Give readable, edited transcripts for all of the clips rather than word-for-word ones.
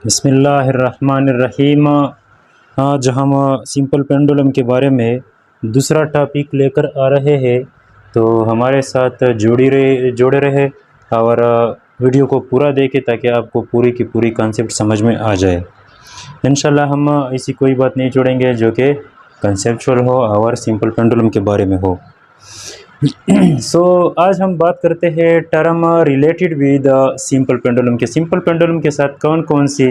बिस्मिल्लाहिर्रहमानिर्रहीम। आज हम सिंपल पेंडुलम के बारे में दूसरा टॉपिक लेकर आ रहे हैं, तो हमारे साथ जुड़े रहे और वीडियो को पूरा देखें ताकि आपको पूरी की पूरी कॉन्सेप्ट समझ में आ जाए। इंशाल्लाह हम ऐसी कोई बात नहीं छोड़ेंगे जो कि कंसेप्चुअल हो और सिंपल पेंडुलम के बारे में हो। आज हम बात करते हैं term related with simple pendulum के। सिंपल पेंडुलम के साथ कौन कौन सी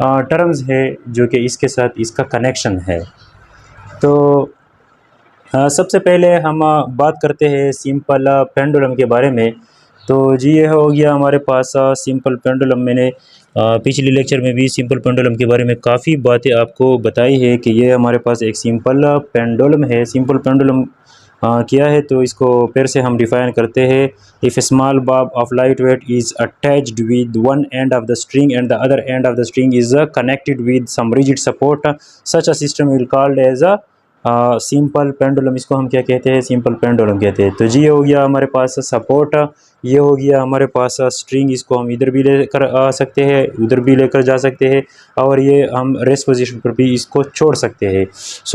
टर्म्स है जो कि इसके साथ इसका कनेक्शन है। तो सबसे पहले हम बात करते हैं सिंपल पेंडुलम के बारे में। तो जी ये हो गया हमारे पास सिंपल पेंडुलम। मैंने पिछले लेक्चर में भी सिंपल पेंडुलम के बारे में काफ़ी बातें आपको बताई है कि ये हमारे पास एक सिंपल पेंडुलम है। सिंपल पेंडुलम किया है तो इसको फिर से हम डिफाइन करते हैं। If small bob of light weight is attached with one end of the string and the other end of the string is connected with some rigid support, such a system will called as a simple pendulum. इसको हम क्या कहते हैं? Simple pendulum कहते हैं। तो जी ये हो गया हमारे पास सपोर्ट, ये हो गया हमारे पास स्ट्रिंग। इसको हम इधर भी लेकर आ सकते हैं, उधर भी लेकर जा सकते हैं, और ये हम रेस्ट पोजीशन पर भी इसको छोड़ सकते हैं।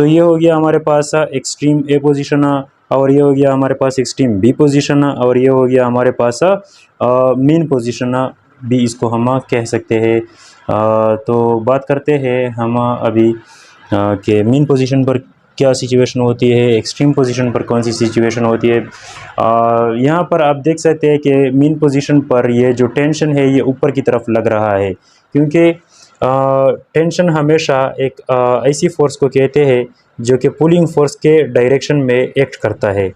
ये हो गया हमारे पास एक्सट्रीम ए पोजीशन, और ये हो गया हमारे पास एक्सट्रीम बी पोजीशन, और ये हो गया हमारे पास मीन पोजीशन भी इसको हम कह सकते हैं। तो बात करते हैं हम अभी कि मीन पोजीशन पर क्या सिचुएशन होती है, एक्सट्रीम पोजीशन पर कौन सी सिचुएशन होती है। यहाँ पर आप देख सकते हैं कि मीन पोजीशन पर ये जो टेंशन है ये ऊपर की तरफ लग रहा है, क्योंकि टेंशन हमेशा एक ऐसी फोर्स को कहते हैं जो कि पुलिंग फोर्स के डायरेक्शन में एक्ट करता है।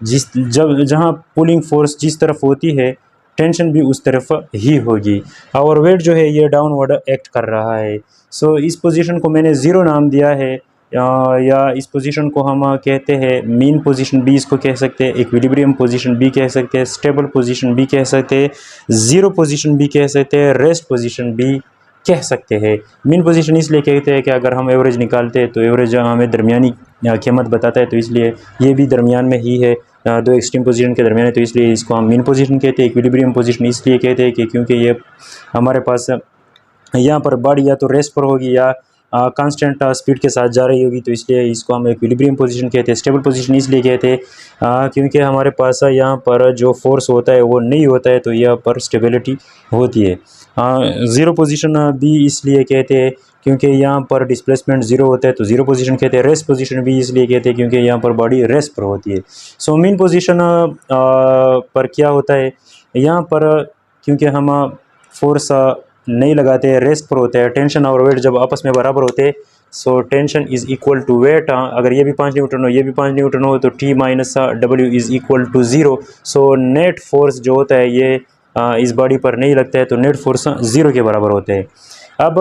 जहाँ पुलिंग फोर्स जिस तरफ होती है टेंशन भी उस तरफ ही होगी, और वेट जो है ये डाउनवर्ड एक्ट कर रहा है। इस पोजीशन को मैंने ज़ीरो नाम दिया है, या इस पोजीशन को हम कहते हैं मीन पोजीशन भी इसको कह सकते हैं, इक्विलिब्रियम पोजीशन भी कह सकते हैं, स्टेबल पोजीशन भी कह सकते हैं, ज़ीरो पोजीशन भी कह सकते हैं, रेस्ट पोजीशन भी कह सकते हैं। मीन पोजीशन इसलिए कहते हैं कि अगर हम एवरेज निकालते हैं तो एवरेज हमें दरमियानी कीमत बताता है, तो इसलिए ये भी दरमियान में ही है, दो एक्सट्रीम पोजीशन के दरमियान है, तो इसलिए इसको हम मीन पोजीशन कहते हैं। इक्विलिब्रियम पोजीशन इसलिए कहते हैं कि क्योंकि ये हमारे पास यहाँ पर बॉडी या तो रेस्ट पर होगी या कांस्टेंट स्पीड के साथ जा रही होगी, तो इसलिए इसको हम इक्विलिब्रियम पोजीशन कहते हैं। स्टेबल पोजीशन इसलिए कहते हैं क्योंकि हमारे पास यहाँ पर जो फोर्स होता है वो नहीं होता है, तो यहाँ पर स्टेबिलिटी होती है। ज़ीरो पोजीशन भी इसलिए कहते हैं क्योंकि यहाँ पर डिस्प्लेसमेंट ज़ीरो होता है, तो ज़ीरो पोजीशन कहते हैं। रेस्ट पोजीशन भी इसलिए कहते हैं क्योंकि यहाँ पर बॉडी रेस्ट पर होती है। मीन पोजीशन पर क्या होता है यहाँ पर, क्योंकि हम फोर्स नहीं लगाते, रेस्ट पर होते हैं। टेंशन और वेट जब आपस में बराबर होते हैं, tension is equal to weight. अगर ये भी 5 न्यूटन हो, ये भी 5 न्यूटन हो, तो T minus W is equal to zero. Net force जो होता है ये इस बॉडी पर नहीं लगता है, तो नेट फोर्स ज़ीरो के बराबर होते हैं। अब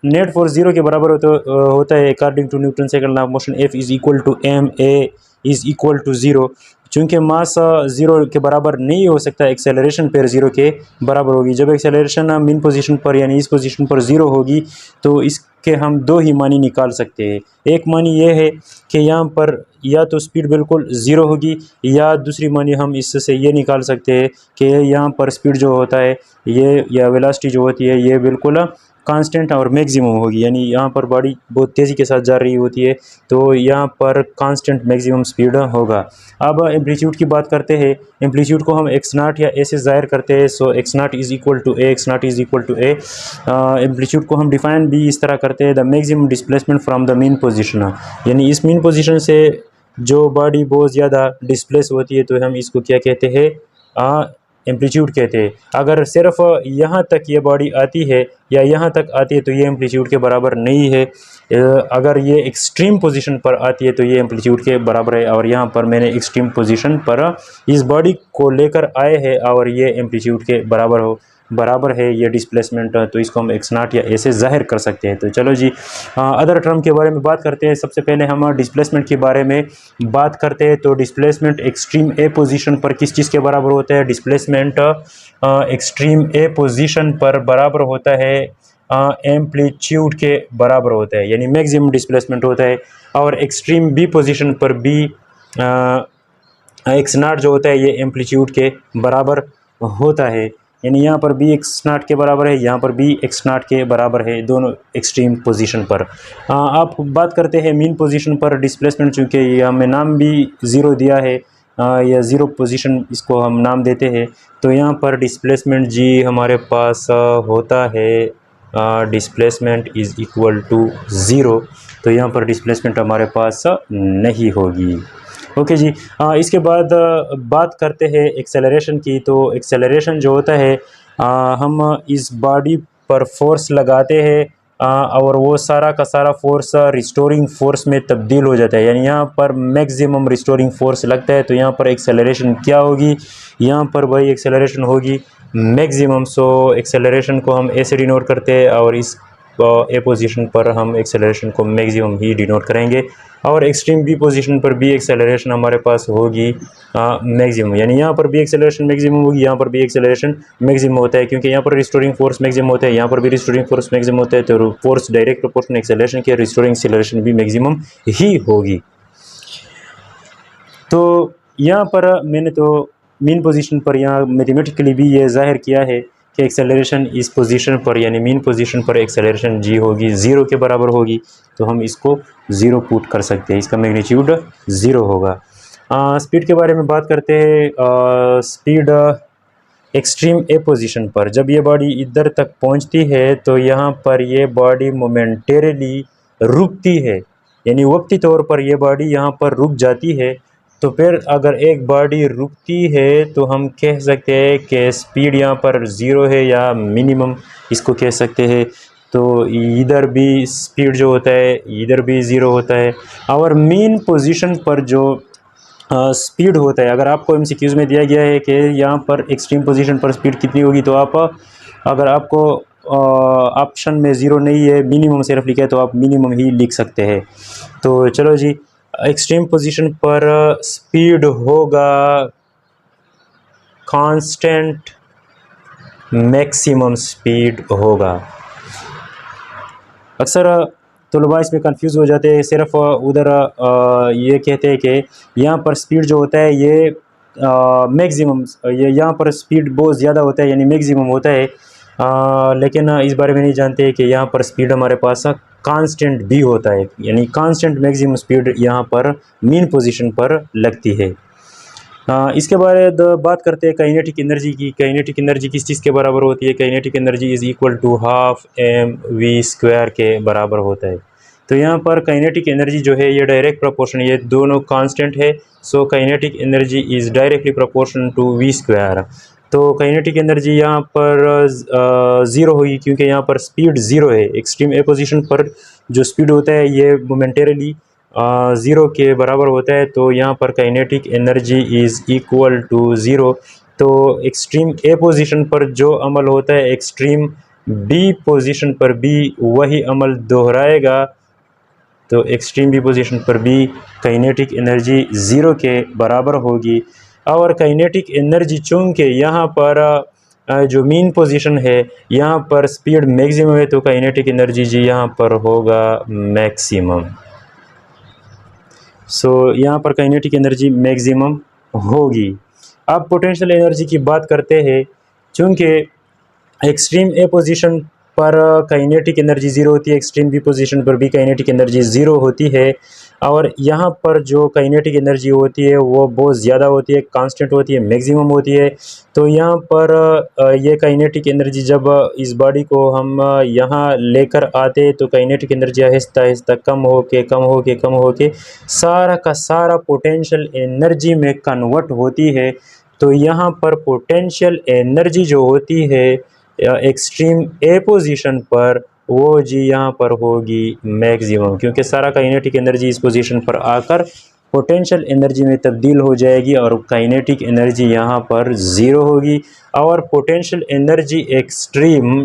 नेट फोर्स ज़ीरो के बराबर होता है according to Newton second law of motion. F is equal to m, A is equal to zero. चूँकि मास ज़ीरो के बराबर नहीं हो सकता, एक्सेलरेशन पर ज़ीरो के बराबर होगी। जब एक्सेलरेशन मीन पोजीशन पर यानी इस पोजीशन पर ज़ीरो होगी, तो इसके हम दो ही मानी निकाल सकते हैं। एक मानी ये है कि यहाँ पर या तो स्पीड बिल्कुल ज़ीरो होगी, या दूसरी मानी हम इससे ये निकाल सकते हैं कि यहाँ पर स्पीड जो होता है ये, या वेलोसिटी जो होती है ये बिल्कुल कांस्टेंट और मैक्सिमम होगी, यानी यहाँ पर बॉडी बहुत तेज़ी के साथ जा रही होती है, तो यहाँ पर कांस्टेंट मैक्सिमम स्पीड होगा। अब एम्पलीट्यूड की बात करते हैं। एम्पलीट्यूड को हम एक्स नॉट या ए से ज़ाहिर करते हैं। X not is equal to a, x not is equal to a. Amplitude को हम डिफाइन भी इस तरह करते हैं, the maximum displacement from the mean position, यानी इस मीन पोजीशन से जो बॉडी बहुत ज़्यादा डिस्प्लेस होती है, तो हम इसको क्या कहते हैं? एम्पलीट्यूड कहते हैं। अगर सिर्फ यहाँ तक ये बॉडी आती है या यहाँ तक आती है तो ये एम्पलीट्यूड के बराबर नहीं है। अगर ये एक्सट्रीम पोजीशन पर आती है तो ये एम्पलीट्यूड के बराबर है, और यहाँ पर मैंने एक्सट्रीम पोजीशन पर इस बॉडी को लेकर आए हैं और ये एम्पलीट्यूड के बराबर है ये डिस्प्लेसमेंट, तो इसको हम एक्स नॉट या ए से ज़ाहिर कर सकते हैं। तो चलो जी अदर टर्म के बारे में बात करते हैं। सबसे पहले हम डिस्प्लेसमेंट के बारे में बात करते हैं। तो डिस्प्लेसमेंट एक्सट्रीम ए पोजीशन पर किस चीज़ के बराबर होता है? डिस्प्लेसमेंट एक्सट्रीम ए पोजीशन पर बराबर होता है एम्पलीट्यूड के बराबर होता है, यानी मैक्सिमम डिस्प्लेसमेंट होता है। और एक्सट्रीम बी पोजीशन पर भी एक्स नॉट जो होता है ये एम्पलीट्यूड के बराबर होता है। यानी यहाँ पर बी एक्स नॉट के बराबर है, यहाँ पर बी एक्स नॉट के बराबर है, दोनों एक्सट्रीम पोजीशन पर। आप बात करते हैं मीन पोजीशन पर डिस्प्लेसमेंट, चूँकि ये हमें नाम भी ज़ीरो दिया है या ज़ीरो पोजीशन इसको हम नाम देते हैं, तो यहाँ पर डिस्प्लेसमेंट जी हमारे पास होता है displacement is equal to zero. तो यहाँ पर डिस्प्लेसमेंट हमारे पास नहीं होगी। ओके जी। इसके बाद बात करते हैं एक्सेलरेशन की। तो एक्सेलरेशन जो होता है हम इस बॉडी पर फोर्स लगाते हैं और वो सारा का सारा फोर्स रिस्टोरिंग फोर्स में तब्दील हो जाता है, यानी यहाँ पर मैक्सिमम रिस्टोरिंग फोर्स लगता है। तो यहाँ पर एक्सेलरेशन क्या होगी, यहाँ पर भाई एक्सेलरेशन होगी मैक्सिमम। सो एक्सेलरेशन को हम ऐसे डिनोट करते हैं और इस ए पोजीशन पर हम एक्सेलरेशन को मैक्सिमम ही डिनोट करेंगे, और एक्सट्रीम बी पोजीशन पर भी एक्सेलरेशन हमारे पास होगी मैक्सिमम, यानी यहाँ पर भी एक्सेलरेशन मैक्सिमम होगी, यहाँ पर भी एक्सेलरेशन मैक्सिमम होता है, क्योंकि यहाँ पर रिस्टोरिंग फोर्स मैक्सिमम होता है, यहाँ पर भी रिस्टोरिंग फोर्स मैक्सिमम होता है। तो फोर्स डायरेक्ट प्रोपोर्शनल एक्सेलरेशन के, रिस्टोरिंग एक्सेलरेशन भी मैक्सिमम ही होगी। तो यहाँ पर मैंने तो मीन पोजीशन पर यहाँ मैथमेटिकली भी ये जाहिर किया है कि एक्सेलरेशन इस पोजीशन पर यानी मीन पोजीशन पर एक्सेलरेशन जी होगी ज़ीरो के बराबर होगी। तो हम इसको ज़ीरो पुट कर सकते हैं, इसका मैग्नीट्यूड ज़ीरो होगा। स्पीड के बारे में बात करते हैं। स्पीड एक्सट्रीम ए पोजीशन पर जब ये बॉडी इधर तक पहुंचती है तो यहाँ पर ये बॉडी मोमेंटेरली रुकती है, यानी वक्ती तौर पर ये बॉडी यहाँ पर रुक जाती है। तो फिर अगर एक बॉडी रुकती है तो हम कह सकते हैं कि स्पीड यहाँ पर ज़ीरो है या मिनिमम इसको कह सकते हैं। तो इधर भी स्पीड जो होता है इधर भी ज़ीरो होता है। और मीन पोजीशन पर जो स्पीड होता है, अगर आपको एमसीक्यूज में दिया गया है कि यहाँ पर एक्सट्रीम पोजीशन पर स्पीड कितनी होगी, तो आप अगर आपको ऑप्शन में ज़ीरो नहीं है मिनिमम सिर्फ लिखा है तो आप मिनिमम ही लिख सकते हैं। तो चलो जी, एक्सट्रीम पोजीशन पर स्पीड होगा कांस्टेंट मैक्सिमम स्पीड होगा। अक्सर तलबा इसमें कंफ्यूज हो जाते हैं, सिर्फ उधर ये कहते हैं कि यहाँ पर स्पीड जो होता है ये मैक्सिमम, ये यहाँ पर स्पीड बहुत ज़्यादा होता है यानी मैक्सिमम होता है, लेकिन इस बारे में नहीं जानते कि यहाँ पर स्पीड हमारे पास कांस्टेंट भी होता है, यानी कांस्टेंट मैक्सिमम स्पीड यहाँ पर मीन पोजीशन पर लगती है। इसके बाद बात करते हैं काइनेटिक एनर्जी की। काइनेटिक एनर्जी किस चीज़ के बराबर होती है? Kinetic energy is equal to half mv² के बराबर होता है। तो यहाँ पर काइनेटिक एनर्जी जो है ये डायरेक्ट प्रोपोर्शन, ये दोनों कांस्टेंट है। So kinetic energy is directly proportion to v²। तो काइनेटिक एनर्जी यहाँ पर ज़ीरो हुई क्योंकि यहाँ पर स्पीड ज़ीरो है। एक्सट्रीम ए पोजीशन पर जो स्पीड होता है ये मोमेंटेरली ज़ीरो के बराबर होता है। तो यहाँ पर kinetic energy is equal to zero. तो एक्सट्रीम ए पोजीशन पर जो अमल होता है एक्सट्रीम बी पोजीशन पर भी वही अमल दोहराएगा। तो एक्सट्रीम बी पोजीशन पर भी काइनेटिक एनर्जी ज़ीरो के बराबर होगी। और काइनेटिक एनर्जी चूँकि यहाँ पर जो मीन पोजीशन है यहाँ पर स्पीड मैक्सिमम है, तो काइनेटिक एनर्जी जी यहाँ पर होगा मैक्सिमम। सो यहाँ पर काइनेटिक एनर्जी मैक्सिमम होगी। अब पोटेंशियल एनर्जी की बात करते हैं। चूँकि एक्सट्रीम ए पोजीशन पर काइनेटिक एनर्जी ज़ीरो होती है, एक्सट्रीम बी पोजीशन पर भी काइनेटिक एनर्जी ज़ीरो होती है, और यहाँ पर जो काइनेटिक एनर्जी होती है वो बहुत ज़्यादा होती है, कांस्टेंट होती है, मैक्सिमम होती है। तो यहाँ पर ये काइनेटिक एनर्जी जब इस बॉडी को हम यहाँ लेकर आते हैं तो काइनेटिक एनर्जी आहिस्ता आहिस्ता कम हो के सारा का सारा पोटेंशियल एनर्जी में कन्वर्ट होती है। तो यहाँ पर पोटेंशियल एनर्जी जो होती है एक्सट्रीम ए पोजीशन पर वो जी यहाँ पर होगी मैक्सिमम, क्योंकि सारा काइनेटिक एनर्जी इस पोजीशन पर आकर पोटेंशियल एनर्जी में तब्दील हो जाएगी और काइनेटिक एनर्जी यहाँ पर ज़ीरो होगी। और potential energy extreme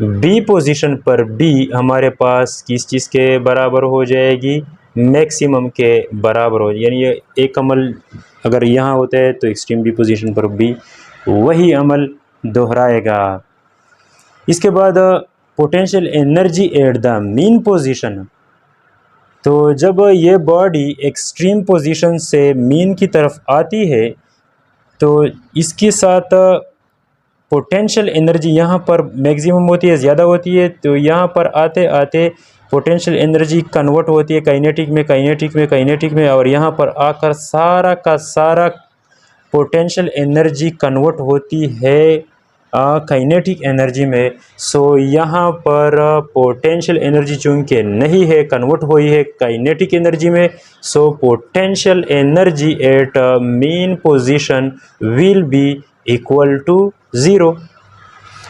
B position पर भी हमारे पास किस चीज़ के बराबर हो जाएगी? मैक्सिमम के बराबर हो, यानी ये एक अमल अगर यहाँ होता है तो एक्सट्रीम बी पोजीशन पर भी वही अमल दोहराएगा। इसके बाद potential energy at the mean position. तो जब ये बॉडी एक्सट्रीम पोजीशन से मीन की तरफ आती है तो इसके साथ पोटेंशियल एनर्जी यहाँ पर मैक्सिमम होती है, ज़्यादा होती है, तो यहाँ पर आते आते पोटेंशियल एनर्जी कन्वर्ट होती है काइनेटिक में, काइनेटिक में, काइनेटिक में, और यहाँ पर आकर सारा का सारा पोटेंशियल एनर्जी कन्वर्ट होती है काइनेटिक एनर्जी में। सो यहाँ पर पोटेंशियल एनर्जी चूँकि नहीं है, कन्वर्ट हुई है काइनेटिक एनर्जी में, so potential energy at mean position will be equal to zero.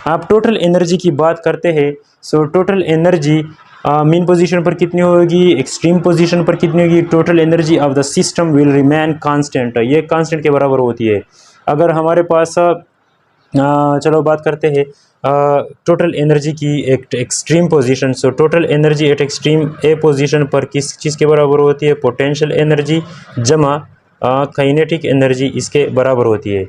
आप टोटल एनर्जी की बात करते हैं, so total energy mean position पर कितनी होगी, एक्सट्रीम पोजीशन पर कितनी होगी, total energy of the system will remain constant, ये कांस्टेंट के बराबर होती है। अगर हमारे पास चलो बात करते हैं टोटल एनर्जी की एक extreme position, so total energy at extreme A position पर किस चीज़ के बराबर होती है, पोटेंशियल एनर्जी जमा काइनेटिक एनर्जी इसके बराबर होती है।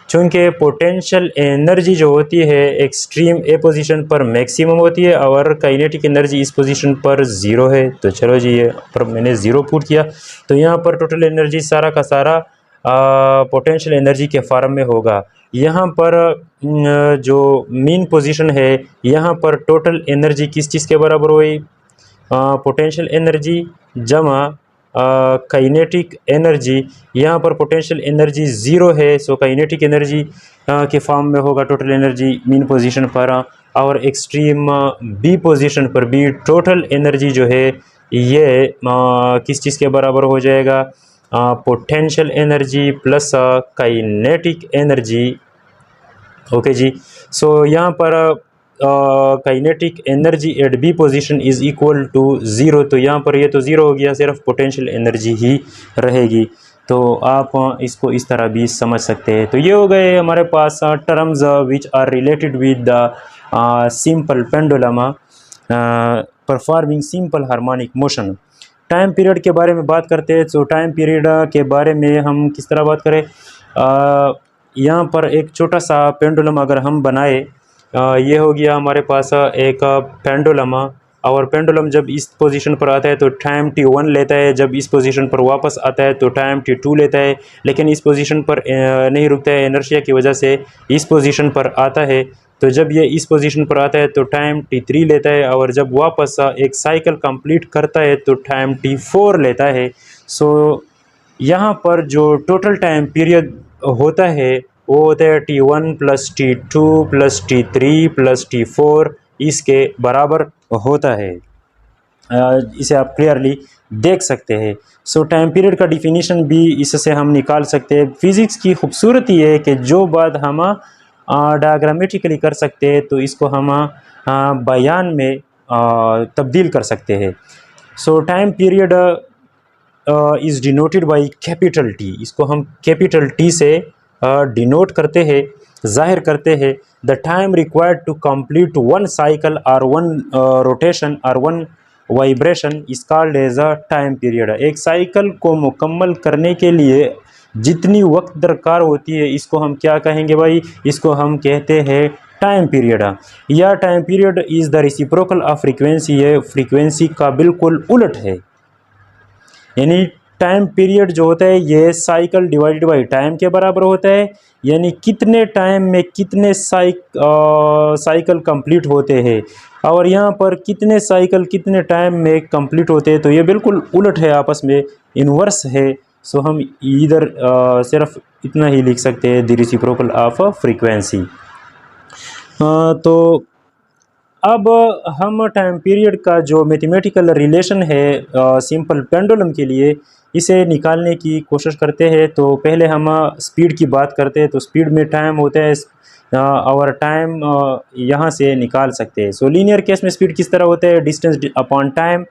चूँकि पोटेंशियल एनर्जी जो होती है एक्सट्रीम ए पोजीशन पर मैक्सिमम होती है और काइनेटिक एनर्जी इस पोजीशन पर ज़ीरो है, तो चलो जी ये पर मैंने ज़ीरो पुट किया, तो यहाँ पर टोटल एनर्जी सारा का सारा पोटेंशियल एनर्जी के फॉर्म में होगा। यहाँ पर जो मीन पोजीशन है, यहाँ पर टोटल एनर्जी किस चीज़ के बराबर हुई, पोटेंशियल एनर्जी जमा काइनेटिक एनर्जी। यहाँ पर पोटेंशियल एनर्जी ज़ीरो है, सो काइनेटिक एनर्जी के फॉर्म में होगा टोटल एनर्जी मीन पोजीशन पर, और एक्सट्रीम बी पोजीशन पर भी टोटल एनर्जी जो है ये किस चीज़ के बराबर हो जाएगा, potential energy plus kinetic energy. Okay जी, सो यहाँ पर kinetic energy at B position is equal to zero, तो यहाँ पर ये तो ज़ीरो हो गया, सिर्फ पोटेंशियल एनर्जी ही रहेगी। तो आप इसको इस तरह भी समझ सकते हैं। तो ये हो गए हमारे पास terms which are related with the simple pendulum performing simple harmonic motion. Time period के बारे में बात करते हैं, तो टाइम पीरियड के बारे में हम किस तरह बात करें, यहाँ पर एक छोटा सा पेंडुलम अगर हम बनाए, ये हो गया हमारे पास एक पेंडुलम, और पेंडुलम जब इस पोजीशन पर आता है तो टाइम t1 लेता है, जब इस पोजीशन पर वापस आता है तो टाइम t2 लेता है, लेकिन इस पोजीशन पर नहीं रुकता है, इनर्शिया की वजह से इस पोजीशन पर आता है, तो जब ये इस पोजीशन पर आता है तो टाइम t3 लेता है, और जब वापस एक साइकिल कंप्लीट करता है तो टाइम t4 लेता है। सो यहाँ पर जो टोटल टाइम पीरियड होता है वो होता है t1 plus t2 plus t3 plus t4 इसके बराबर होता है। इसे आप क्लियरली देख सकते हैं। सो टाइम पीरियड का डिफिनीशन भी इससे हम निकाल सकते हैं। फिज़िक्स की खूबसूरती है कि जो बात हम डायग्रामेटिकली कर सकते हैं तो इसको हम बयान में तब्दील कर सकते हैं। सो time period is denoted by capital T, इसको हम कैपिटल टी से डिनोट करते हैं, जाहिर करते हैं। The time required to complete one cycle और वन रोटेशन और one vibration is called as a time period. एक साइकिल को मुकम्मल करने के लिए जितनी वक्त दरकार होती है इसको हम क्या कहेंगे भाई, इसको हम कहते हैं टाइम पीरियड। या time period is the reciprocal of frequency, ये फ्रीक्वेंसी का बिल्कुल उलट है। यानी टाइम पीरियड जो होता है ये साइकिल डिवाइडेड बाई टाइम के बराबर होता है, यानी कितने टाइम में कितने साइकिल कंप्लीट होते हैं, और यहाँ पर कितने साइकिल कितने टाइम में कंप्लीट होते हैं, तो ये बिल्कुल उलट है, आपस में इन्वर्स है। सो हम इधर सिर्फ इतना ही लिख सकते हैं, द रेसिप्रोकल ऑफ फ्रीक्वेंसी। तो अब हम टाइम पीरियड का जो मैथमेटिकल रिलेशन है सिंपल पेंडुलम के लिए, इसे निकालने की कोशिश करते हैं। तो पहले हम स्पीड की बात करते हैं। तो स्पीड में टाइम होता है और टाइम यहाँ से निकाल सकते हैं। सो लीनियर केस में स्पीड किस तरह होता है, डिस्टेंस अपॉन टाइम।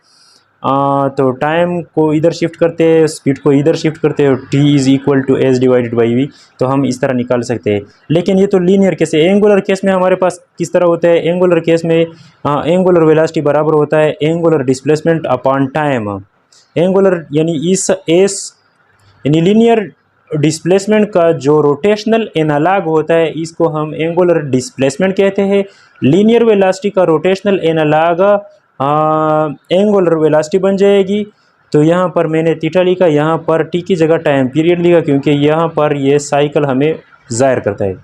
तो टाइम को इधर शिफ्ट करते हैं, स्पीड को इधर शिफ्ट करते हैं, t is equal to S divided by V, तो हम इस तरह निकाल सकते हैं। लेकिन ये तो लीनियर केस है। एंगुलर केस में हमारे पास किस तरह होता है, एंगुलर केस में एंगुलर वेलोसिटी बराबर होता है angular displacement upon time. Angular यानी इस एस यानी लीनियर डिस्प्लेसमेंट का जो रोटेशनल एनालॉग होता है इसको हम एंगुलर डिस्प्लेसमेंट कहते हैं। लीनियर वेलोसिटी का रोटेशनल एनालॉग एंगुलर वेलोसिटी बन जाएगी। तो यहाँ पर मैंने थीटा लिखा, यहाँ पर टी की जगह टाइम पीरियड लिखा, क्योंकि यहाँ पर ये साइकिल हमें ज़ाहिर करता है।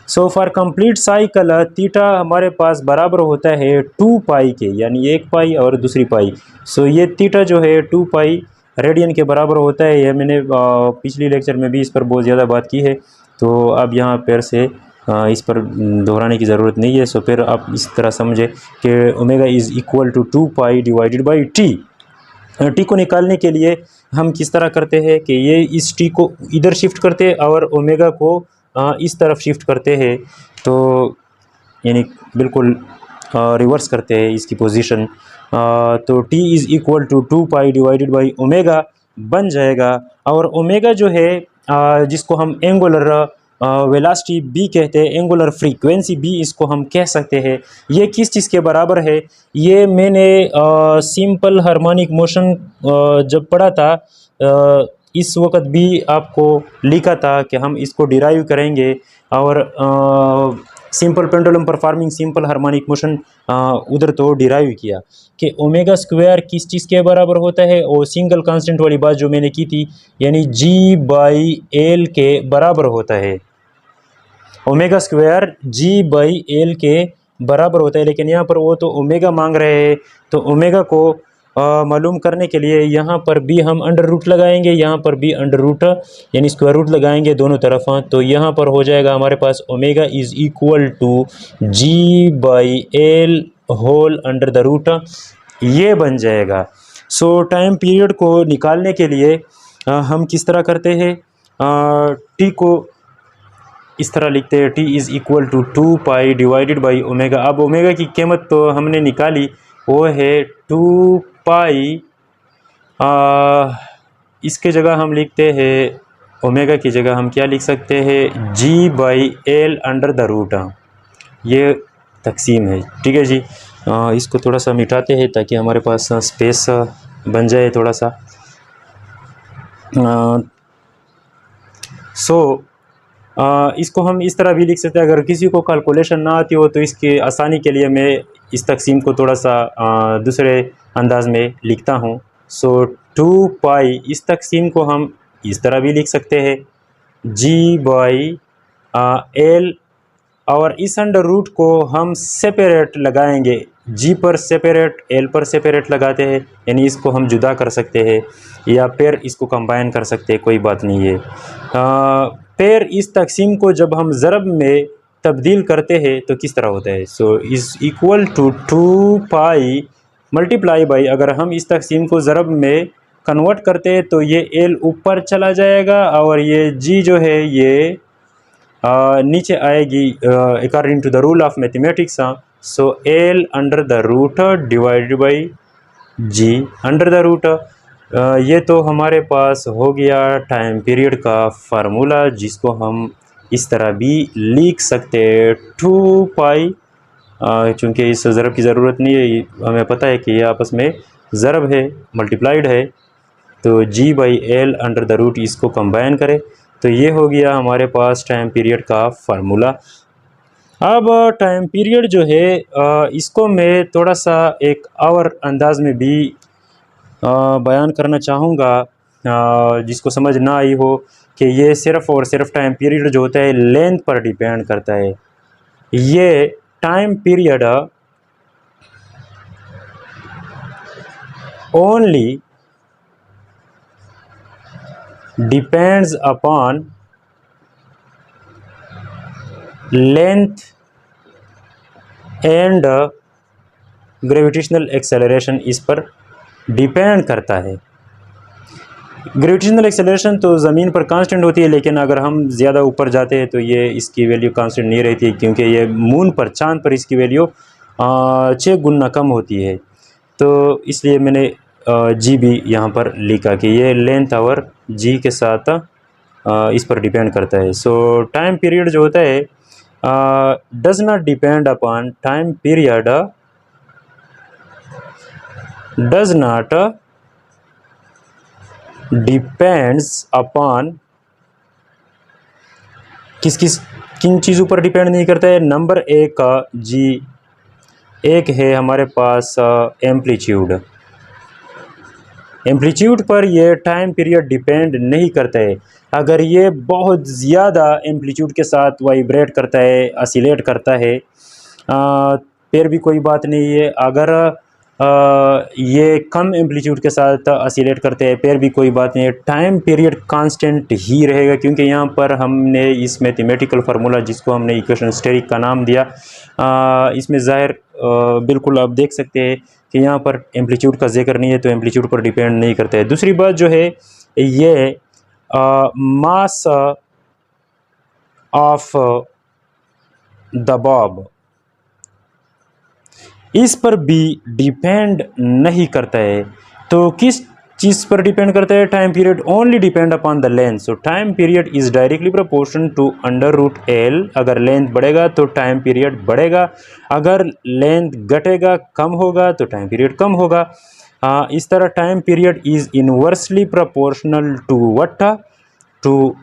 So for complete cycle theta हमारे पास बराबर होता है 2 पाई के, यानी एक पाई और दूसरी पाई। सो ये थीटा जो है 2 पाई रेडियन के बराबर होता है। यह मैंने पिछली लेक्चर में भी इस पर बहुत ज़्यादा बात की है, तो अब यहाँ पर से इस पर दोहराने की ज़रूरत नहीं है। सो फिर आप इस तरह समझे कि omega is equal to 2 pi divided by T. T को निकालने के लिए हम किस तरह करते हैं कि ये इस टी को इधर शिफ्ट करते हैं और ओमेगा को इस तरफ शिफ्ट करते हैं, तो यानी बिल्कुल रिवर्स करते हैं इसकी पोजीशन। तो T is equal to 2 pi divided by omega बन जाएगा। और ओमेगा जो है जिसको हम एंगुलर वेलोसिटी बी कहते हैं, एंगुलर फ्रीक्वेंसी बी इसको हम कह सकते हैं, ये किस चीज़ के बराबर है? ये मैंने सिंपल हार्मोनिक मोशन जब पढ़ा था इस वक्त भी आपको लिखा था कि हम इसको डिराइव करेंगे, और simple pendulum performing simple harmonic motion उधर तो डिराइव किया कि ओमेगा स्क्वायर किस चीज़ के बराबर होता है, और सिंगल कांस्टेंट वाली बात जो मैंने की थी, यानी जी बाई एल के बराबर होता है। Omega square G by L के बराबर होता है, लेकिन यहाँ पर वो तो ओमेगा मांग रहे हैं, तो ओमेगा को मालूम करने के लिए यहाँ पर भी हम अंडर रूट लगाएंगे, यहाँ पर भी अंडर रूट यानी स्क्वायर रूट लगाएंगे दोनों तरफ। तो यहाँ पर हो जाएगा हमारे पास omega is equal to G by L whole under the root, ये बन जाएगा। सो टाइम पीरियड को निकालने के लिए हम किस तरह करते हैं, टी को इस तरह लिखते हैं, T is equal to 2 pi divided by omega. अब ओमेगा की कीमत तो हमने निकाली, वो है 2 पाई, इसके जगह हम लिखते हैं, ओमेगा की जगह हम क्या लिख सकते हैं, G by L under the root. ये तकसीम है, ठीक है जी। इसको थोड़ा सा मिटाते हैं ताकि हमारे पास स्पेस बन जाए थोड़ा सा। इसको हम इस तरह भी लिख सकते हैं, अगर किसी को कैलकुलेशन ना आती हो तो इसकी आसानी के लिए मैं इस तकसीम को थोड़ा सा दूसरे अंदाज में लिखता हूँ। सो 2 पाई इस तकसीम को हम इस तरह भी लिख सकते हैं, जी बाई एल, और इस अंडर रूट को हम सेपरेट लगाएंगे, जी पर सेपरेट एल पर सेपरेट लगाते हैं, यानी इसको हम जुदा कर सकते हैं या फिर इसको कंबाइन कर सकते हैं, कोई बात नहीं है। फिर इस तकसीम को जब हम ज़रब में तब्दील करते हैं तो किस तरह होता है, so is equal to 2 pi multiply by, अगर हम इस तकसीम को ज़रब में कन्वर्ट करते हैं तो ये एल ऊपर चला जाएगा और ये जी जो है ये नीचे आएगी according to the rule of mathematics. So L under the root divided by G under the root. ये तो हमारे पास हो गया टाइम पीरियड का फार्मूला, जिसको हम इस तरह भी लिख सकते हैं, 2 पाई। चूँकि इस ज़रब की ज़रूरत नहीं है, हमें पता है कि ये आपस में ज़रब है, मल्टीप्लाइड है, तो G by L under the root इसको कंबाइन करें तो ये हो गया हमारे पास टाइम पीरियड का फार्मूला। अब टाइम पीरियड जो है इसको मैं थोड़ा सा एक और अंदाज में भी बयान करना चाहूँगा, जिसको समझ ना आई हो कि ये सिर्फ़ और सिर्फ टाइम पीरियड जो होता है लेंथ पर डिपेंड करता है। ये time period only depends upon length and gravitational acceleration, इस पर डिपेंड करता है। ग्रेविटेशनल एक्सेलरेशन तो ज़मीन पर कांस्टेंट होती है, लेकिन अगर हम ज़्यादा ऊपर जाते हैं तो ये इसकी वैल्यू कांस्टेंट नहीं रहती, क्योंकि ये मून पर, चांद पर इसकी वैल्यू 6 गुना कम होती है। तो इसलिए मैंने जी भी यहाँ पर लिखा कि ये लेंथ और जी के साथ इस पर डिपेंड करता है। सो टाइम पीरियड जो होता है does not depend upon, time period does not depends upon, किन चीज़ों पर डिपेंड नहीं करता है। नंबर एक जी, एक है हमारे पास एम्पलीट्यूड, एम्पलीट्यूड पर ये टाइम पीरियड डिपेंड नहीं करता है। अगर ये बहुत ज़्यादा एम्पलीट्यूड के साथ वाइब्रेट करता है, ऑसिलेट करता है, फिर भी कोई बात नहीं है। अगर ये कम एम्पलीट्यूड के साथ ऑसिलेट करते हैं फिर भी कोई बात नहीं है। टाइम पीरियड कांस्टेंट ही रहेगा, क्योंकि यहाँ पर हमने इस मैथमेटिकल फार्मूला जिसको हमने इक्वेशन स्टेरिक का नाम दिया, इसमें ज़ाहिर बिल्कुल आप देख सकते हैं कि यहाँ पर एम्पलीट्यूड का जिक्र नहीं है, तो एम्पलीट्यूड पर डिपेंड नहीं करता है। दूसरी बात जो है ये मास ऑफ द बॉब, इस पर भी डिपेंड नहीं करता है। तो किस चीज़ पर डिपेंड करता है? Time period only depend upon the length. So time period is directly proportion to √L। अगर लेंथ बढ़ेगा तो टाइम पीरियड बढ़ेगा, अगर लेंथ घटेगा, कम होगा, तो टाइम पीरियड कम होगा। इस तरह time period is inversely proportional to what? To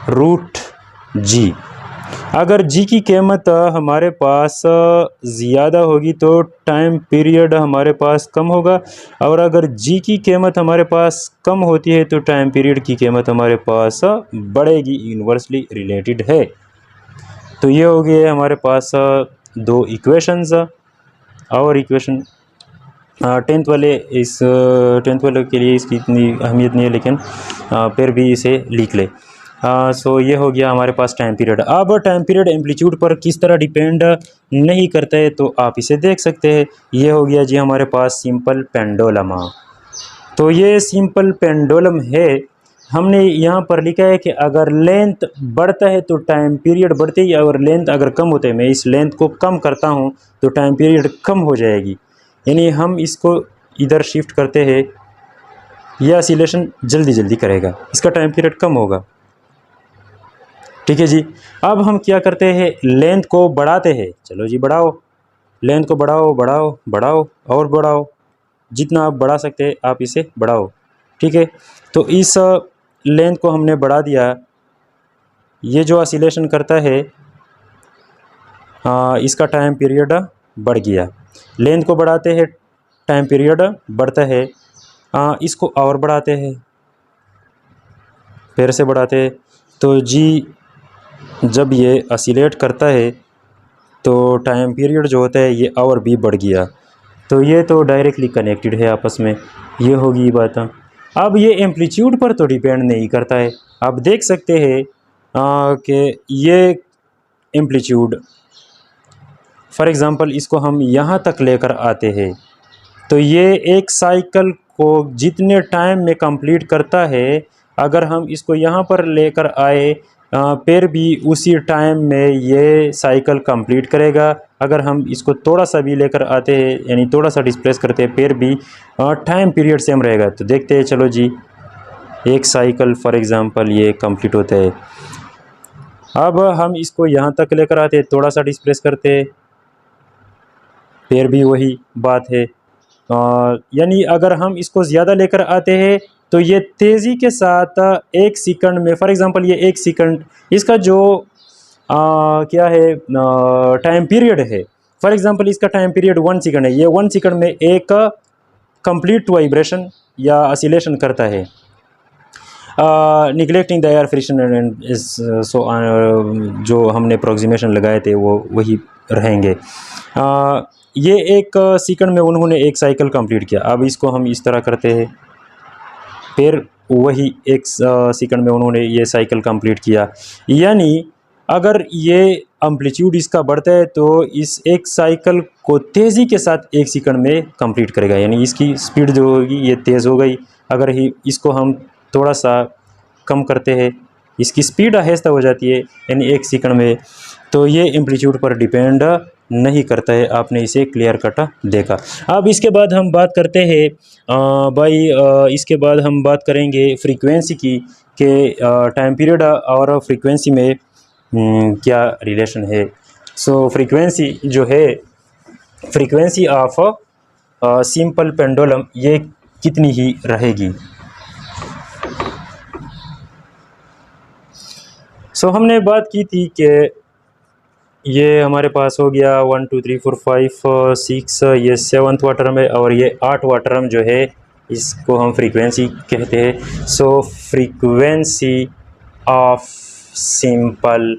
√G। अगर जी की कीमत हमारे पास ज़्यादा होगी तो टाइम पीरियड हमारे पास कम होगा, और अगर जी की कीमत हमारे पास कम होती है तो टाइम पीरियड की कीमत हमारे पास बढ़ेगी। इन्वर्सली रिलेटेड है। तो ये हो गए हमारे पास दो इक्वेशंस। और इक्वेशन 10th वाले के लिए इसकी इतनी अहमियत नहीं है, लेकिन फिर भी इसे लिख ले। सो ये हो गया हमारे पास टाइम पीरियड। अब टाइम पीरियड एम्पलीट्यूड पर किस तरह डिपेंड नहीं करता है, तो आप इसे देख सकते हैं। ये हो गया जी हमारे पास सिंपल पेंडुलम। तो ये सिंपल पेंडुलम है। हमने यहाँ पर लिखा है कि अगर लेंथ बढ़ता है तो टाइम पीरियड बढ़ते ही, और लेंथ अगर कम होता है, मैं इस लेंथ को कम करता हूँ तो टाइम पीरियड कम हो जाएगी। यानी हम इसको इधर शिफ्ट करते हैं, यह ऑसिलेशन जल्दी जल्दी करेगा, इसका टाइम पीरियड कम होगा। ठीक है जी। अब हम क्या करते हैं? लेंथ को बढ़ाते हैं। चलो जी बढ़ाओ, लेंथ को बढ़ाओ बढ़ाओ बढ़ाओ और बढ़ाओ, जितना आप बढ़ा सकते हैं आप इसे बढ़ाओ। ठीक है, तो इस लेंथ को हमने बढ़ा दिया। ये जो ऑसिलेशन करता है इसका टाइम पीरियड बढ़ गया। लेंथ को बढ़ाते हैं, टाइम पीरियड बढ़ता है। इसको और बढ़ाते हैं, फिर से बढ़ाते हैं। तो जी जब ये ऑसिलेट करता है तो टाइम पीरियड जो होता है ये और भी बढ़ गया। तो ये तो डायरेक्टली कनेक्टेड है आपस में, ये होगी बात। अब ये एम्पलीट्यूड पर तो डिपेंड नहीं करता है। आप देख सकते हैं कि ये एम्पलीट्यूड, फॉर एग्ज़ाम्पल इसको हम यहाँ तक लेकर आते हैं तो ये एक साइकिल को जितने टाइम में कंप्लीट करता है, अगर हम इसको यहाँ पर लेकर आए फिर भी उसी टाइम में ये साइकिल कंप्लीट करेगा। अगर हम इसको थोड़ा सा भी लेकर आते हैं, यानी थोड़ा सा डिस्प्लेस करते हैं, फिर भी टाइम पीरियड सेम रहेगा। तो देखते हैं, चलो जी, एक साइकिल फॉर एग्ज़ाम्पल ये कंप्लीट होता है। अब हम इसको यहाँ तक लेकर आते हैं, थोड़ा सा डिस्प्लेस करते हैं, फिर भी वही बात है। यानी अगर हम इसको ज़्यादा लेकर आते हैं तो ये तेज़ी के साथ 1 सेकंड में, फॉर एग्ज़ाम्पल ये 1 सेकंड, इसका जो क्या है टाइम पीरियड है, फॉर एग्ज़ाम्पल इसका टाइम पीरियड 1 सेकंड है। ये 1 सेकंड में एक कंप्लीट वाइब्रेशन या ऑसिलेशन करता है, neglecting the air friction and so, जो हमने अप्रोक्सीमेशन लगाए थे वो वही रहेंगे। ये 1 सेकंड में उन्होंने एक साइकिल कंप्लीट किया। अब इसको हम इस तरह करते हैं, फिर वही 1 सेकंड में उन्होंने ये साइकिल कंप्लीट किया। यानी अगर ये एम्पलीट्यूड इसका बढ़ता है तो इस एक साइकिल को तेज़ी के साथ 1 सेकंड में कंप्लीट करेगा, यानी इसकी स्पीड जो होगी ये तेज़ हो गई। अगर ही इसको हम थोड़ा सा कम करते हैं, इसकी स्पीड आहिस्ता हो जाती है, यानी 1 सेकंड में। तो ये एम्पलीट्यूड पर डिपेंड नहीं करता है। आपने इसे क्लियर कट देखा। अब इसके बाद हम बात करते हैं इसके बाद हम बात करेंगे फ्रीक्वेंसी की, कि टाइम पीरियड और फ्रीक्वेंसी में क्या रिलेशन है। सो फ्रीक्वेंसी जो है, फ्रीक्वेंसी ऑफ सिंपल पेंडुलम ये कितनी ही रहेगी। सो हमने बात की थी कि ये हमारे पास हो गया 1 2 3 4 5 6, ये 7वां टर्म है, और ये 8वां टर्म जो है इसको हम फ्रीक्वेंसी कहते हैं। So frequency of simple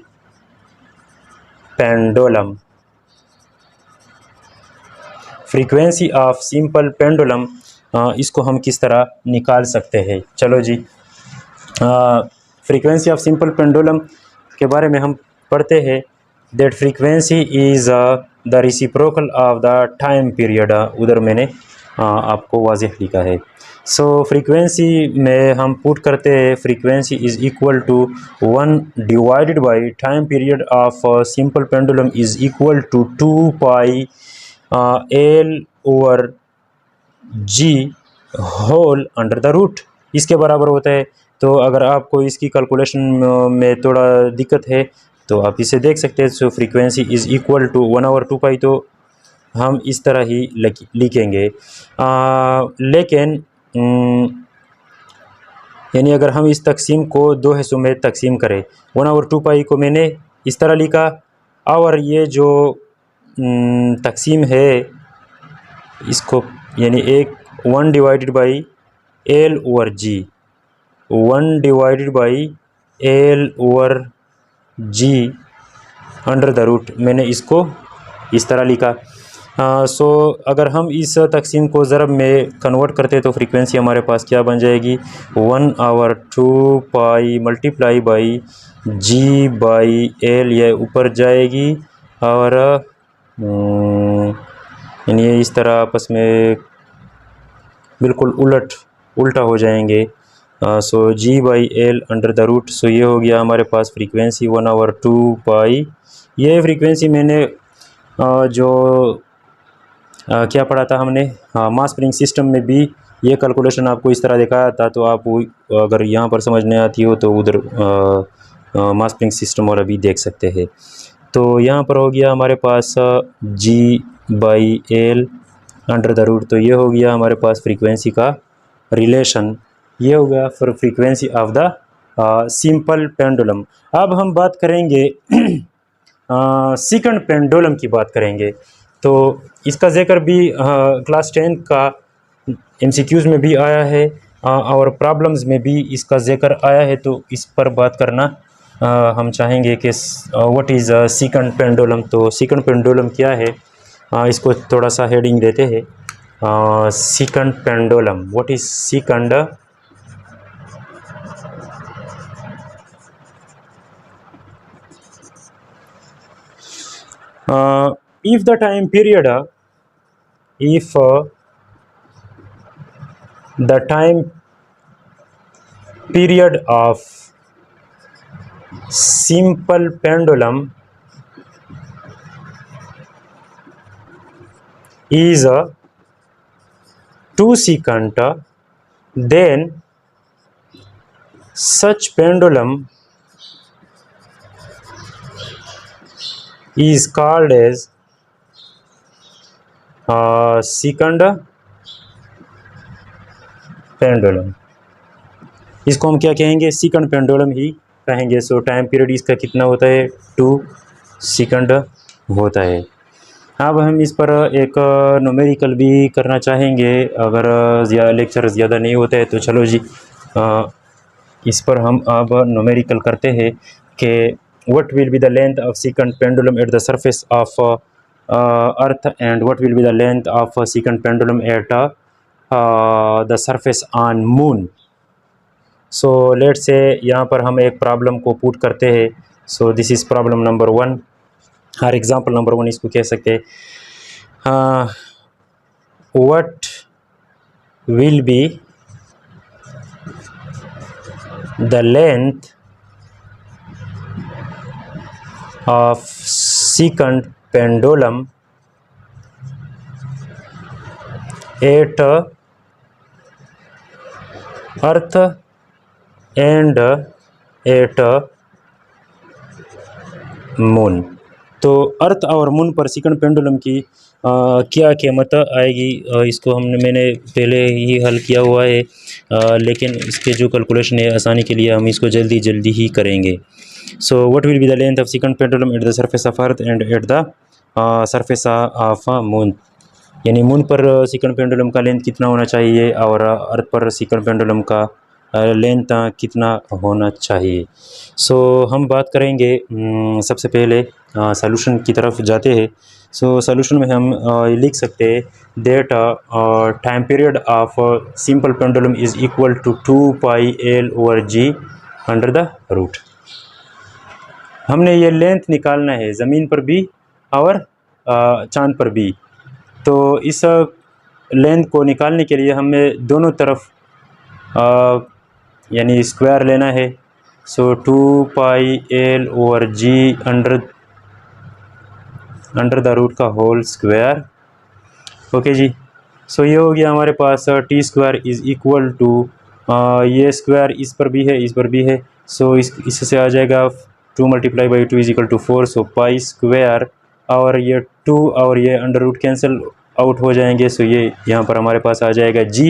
pendulum, frequency of simple pendulum, इसको हम किस तरह निकाल सकते हैं। चलो जी, फ्रीक्वेंसी ऑफ सिंपल पेंडुलम के बारे में हम पढ़ते हैं। That frequency is the reciprocal of the time period, उधर मैंने आपको वाज़ेह लिखा है। सो फ्रीक्वेंसी में हम पुट करते हैं frequency is equal to 1 divided by time period of simple pendulum is equal to 2 pi L over G whole under the root, इसके बराबर होता है। तो अगर आपको इसकी कैलकुलेशन में थोड़ा दिक्कत है तो आप इसे देख सकते हैं। So frequency is equal to 1/2 पाई, तो हम इस तरह ही लिखेंगे। लेकिन यानी अगर हम इस तकसीम को 2 हिस्सों में तकसीम करें, 1/2 पाई को मैंने इस तरह लिखा, और ये जो तकसीम है इसको यानी एक 1 divided by L over G, 1 divided by L over G under the root, मैंने इसको इस तरह लिखा। सो अगर हम इस तकसीम को ज़रब में कन्वर्ट करते तो फ्रीक्वेंसी हमारे पास क्या बन जाएगी, 1/2 pi multiply by G by L, ये ऊपर जाएगी और यानी ये इस तरह आपस में बिल्कुल उल्टा हो जाएंगे। So G by L under the root. So ये हो गया हमारे पास फ्रीक्वेंसी 1/2 पाई। ये फ्रीक्वेंसी मैंने जो क्या पढ़ा था हमने, मास स्प्रिंग सिस्टम में भी ये कैलकुलेशन आपको इस तरह दिखाया था। तो आप अगर यहाँ पर समझ नहीं आती हो तो उधर मास स्प्रिंग सिस्टम वाला भी देख सकते हैं। तो यहाँ पर हो गया हमारे पास G by L under the root. तो ये हो गया हमारे पास फ्रीक्वेंसी का रिलेशन, ये हो गया for frequency of the simple pendulum. अब हम बात करेंगे सेकंड पेंडुलम की बात करेंगे। तो इसका जिक्र भी क्लास 10 का MCQs में भी आया है और प्रॉब्लम्स में भी इसका जिक्र आया है। तो इस पर बात करना हम चाहेंगे कि व्हाट इज़ सेकंड पेंडुलम। तो सेकंड पेंडुलम क्या है, इसको थोड़ा सा हेडिंग देते हैं। Second pendulum, what is second if the time period of simple pendulum is 2 second, then such pendulum is called as second pendulum. इसको हम क्या कहेंगे, सेकंड पेंडुलम ही कहेंगे। सो टाइम पीरियड इसका कितना होता है, 2 सेकंड होता है। अब हम इस पर एक न्यूमेरिकल भी करना चाहेंगे, अगर लेक्चर ज़्यादा नहीं होता है तो चलो जी इस पर हम अब न्यूमेरिकल करते हैं कि what will be the length of secant pendulum at the surface of earth and what will be the length of secant pendulum at the surface on moon। so let's say यहाँ पर हम एक problem को put करते हैं। so this is problem number 1 और example number 1 इसको कह सकते हैं। what will be the length of secant pendulum at earth and at moon। तो अर्थ और मून पर सेकंड पेंडुलम की क्या कीमत आएगी, इसको मैंने पहले ही हल किया हुआ है, लेकिन इसके जो कैलकुलेशन है आसानी के लिए हम इसको जल्दी ही करेंगे। So what will be the length of second pendulum at the surface of earth and eight the surface of moon. यानी मून पर सेकंड पेंडुलम का लेंथ कितना होना चाहिए और अर्थ पर सेकंड पेंडुलम का लेंथ कितना होना चाहिए। सो हम बात करेंगे सबसे पहले सॉल्यूशन की तरफ जाते हैं। सो सॉल्यूशन में हम लिख सकते हैं that time period of simple pendulum is equal to 2πL/g under the root. हमने ये लेंथ निकालना है ज़मीन पर भी और चांद पर भी। तो इस लेंथ को निकालने के लिए हमें दोनों तरफ यानी स्क्वायर लेना है। So 2πL/g under the root का होल स्क्वायर। ओके जी। सो ये हो गया हमारे पास T square is equal to ये स्क्वायर इस पर भी है इस पर भी है। सो इससे आ जाएगा 2 × 2 is equal to 4। So pi square और ये 2 और ये अंडर रूट कैंसिल आउट हो जाएंगे। सो ये यहाँ पर हमारे पास आ जाएगा जी।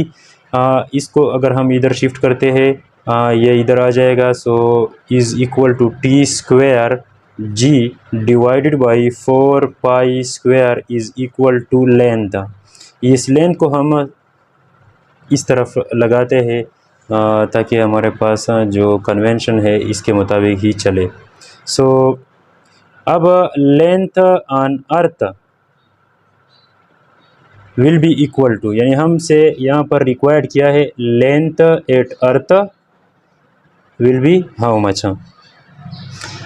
इसको अगर हम इधर शिफ्ट करते हैं ये इधर आ जाएगा। So is equal to T square G divided by 4 pi square is equal to length. इस लेंथ को हम इस तरफ लगाते हैं ताकि हमारे पास जो कन्वेंशन है इसके मुताबिक ही चले। सो अब length on earth will be equal to, यानी हमसे यहाँ पर रिक्वायर्ड किया है length at earth will be how much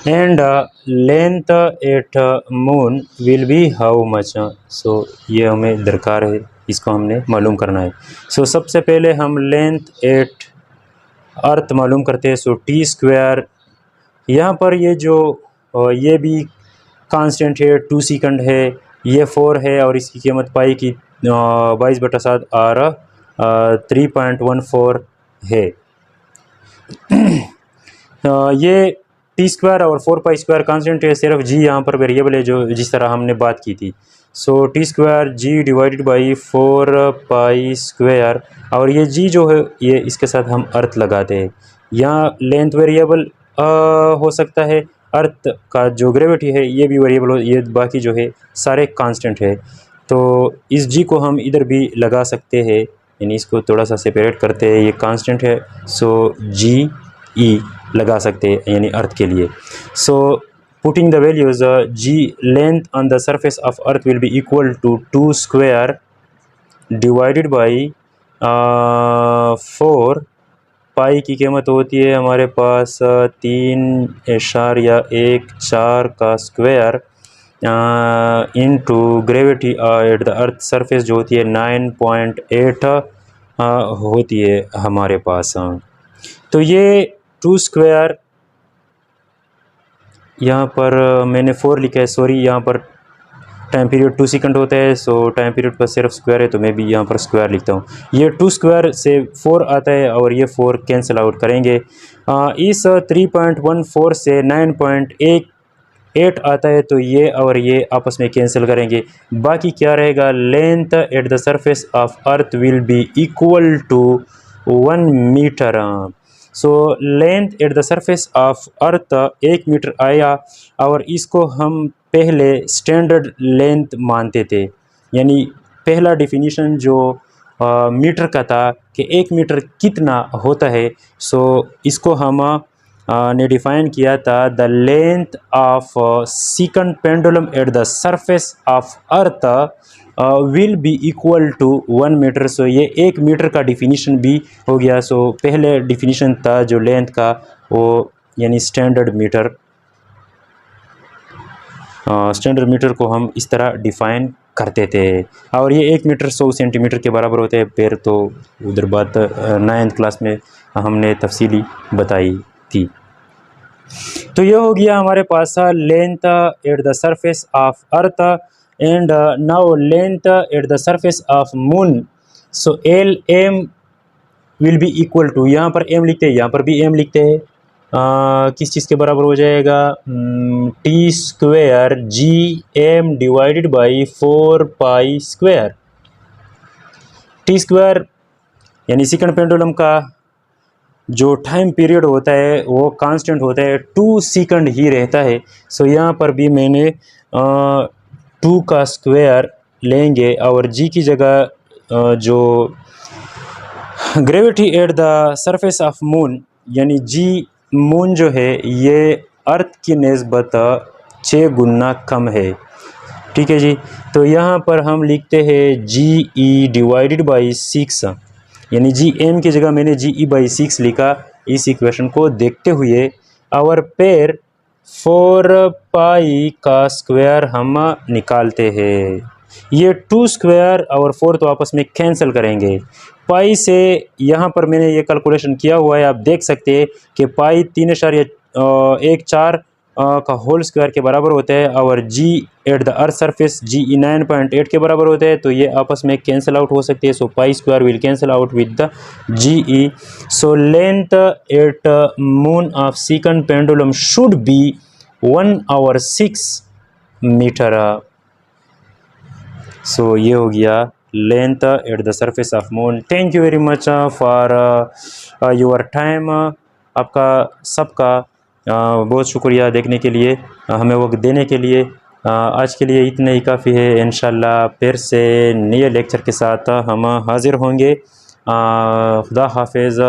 and length at moon will be how much. So ये हमें दरकार है, इसको हमने मालूम करना है। सो सबसे पहले हम लेंथ एट अर्थ मालूम करते हैं। सो टी स्क्वायर यहाँ पर ये जो ये भी कांस्टेंट है 2 सेकंड है, ये 4 है और इसकी कीमत पाई की 22/7 और 3.14 है। ये टी स्क्वायर और 4 पाई स्क्वायर कांस्टेंट है, सिर्फ जी यहाँ पर वेरिएबल है जो जिस तरह हमने बात की थी। So T square G divided by 4 pi square और ये जी जो है ये इसके साथ हम अर्थ लगाते हैं। यहाँ लेंथ वेरिएबल हो सकता है, अर्थ का जो ग्रेविटी है ये भी वेरिएबल हो, ये बाकी जो है सारे कांस्टेंट है। तो इस जी को हम इधर भी लगा सकते हैं, यानी इसको थोड़ा सा सेपरेट करते हैं, ये कांस्टेंट है। सो जी ई लगा सकते हैं यानी अर्थ के लिए। So putting the values G length on the surface of earth will be equal to 2 square divided by 4 pi की कीमत होती है हमारे पास 3.14 का square into gravity at the earth surface जो होती है 9.8 होती है हमारे पास। तो ये 2 स्क्वायर यहाँ पर मैंने 4 लिखा है, सॉरी यहाँ पर टाइम पीरियड 2 सेकंड होता है। सो टाइम पीरियड पर सिर्फ स्क्वायर है तो मैं भी यहाँ पर स्क्वायर लिखता हूँ। ये 2 स्क्वायर से 4 आता है और ये 4 कैंसिल आउट करेंगे। इस 3.14 से 9.8 आता है तो ये और ये आपस में कैंसिल करेंगे। बाकी क्या रहेगा, length at the surface of earth will be equal to 1 metre. So length at the surface of earth 1 metre आया और इसको हम पहले स्टैंडर्ड लेंथ मानते थे, यानी पहला डिफिनीशन जो मीटर का था कि 1 मीटर कितना होता है। सो इसको हम ने डिफाइन किया था the length of second pendulum at the surface of earth will be equal to 1 metre. So ये 1 मीटर का डिफिनीशन भी हो गया। सो पहले डिफिनीशन था जो लेंथ का वो यानी स्टैंडर्ड मीटर को हम इस तरह डिफाइन करते थे और ये 1 मीटर 100 सेंटीमीटर के बराबर होते हैं। फिर तो उधर बात 9th क्लास में हमने तफसीली बताई थी। तो ये हो गया हमारे पास length at the surface of earth and now length at the surface of moon. So L M will be equal to, यहाँ पर एम लिखते हैं यहाँ पर भी एम लिखते हैं, किस चीज़ के बराबर हो जाएगा, T square G M divided by 4 pi square. T square यानी सेकंड पेंडुलम का जो टाइम पीरियड होता है वो कांस्टेंट होता है, 2 सेकंड ही रहता है। सो यहाँ पर भी मैंने 2 का स्क्वायर लेंगे और जी की जगह जो gravity at the surface of moon, यानी जी मून जो है ये अर्थ की नस्बत 6 गुना कम है। ठीक है जी। तो यहाँ पर हम लिखते हैं जी ई डिवाइडेड बाई 6, यानी जी एम की जगह मैंने जी ई बाई 6 लिखा। इस इक्वेशन को देखते हुए आवर पेयर 4 पाई का स्क्वायर हम निकालते हैं। ये 2 स्क्वायर और 4 तो आपस में कैंसिल करेंगे। पाई से यहाँ पर मैंने ये कैलकुलेशन किया हुआ है, आप देख सकते हैं कि पाई 3.14 का होल स्क्वायर के बराबर होता है और जी एट द अर्थ सरफेस जी ई 9.8 के बराबर होता है। तो ये आपस में कैंसिल आउट हो सकते हैं। So pi square will cancel out with the G E. So length at moon of second pendulum should be 1 hour 6 metre. So ये हो गया length at the surface of moon. Thank you very much for your time. आपका सबका बहुत शुक्रिया देखने के लिए, हमें वक्त देने के लिए। आज के लिए इतना ही काफ़ी है। इंशाल्लाह फिर से नए लेक्चर के साथ हम हाज़िर होंगे। खुदा हाफिज़।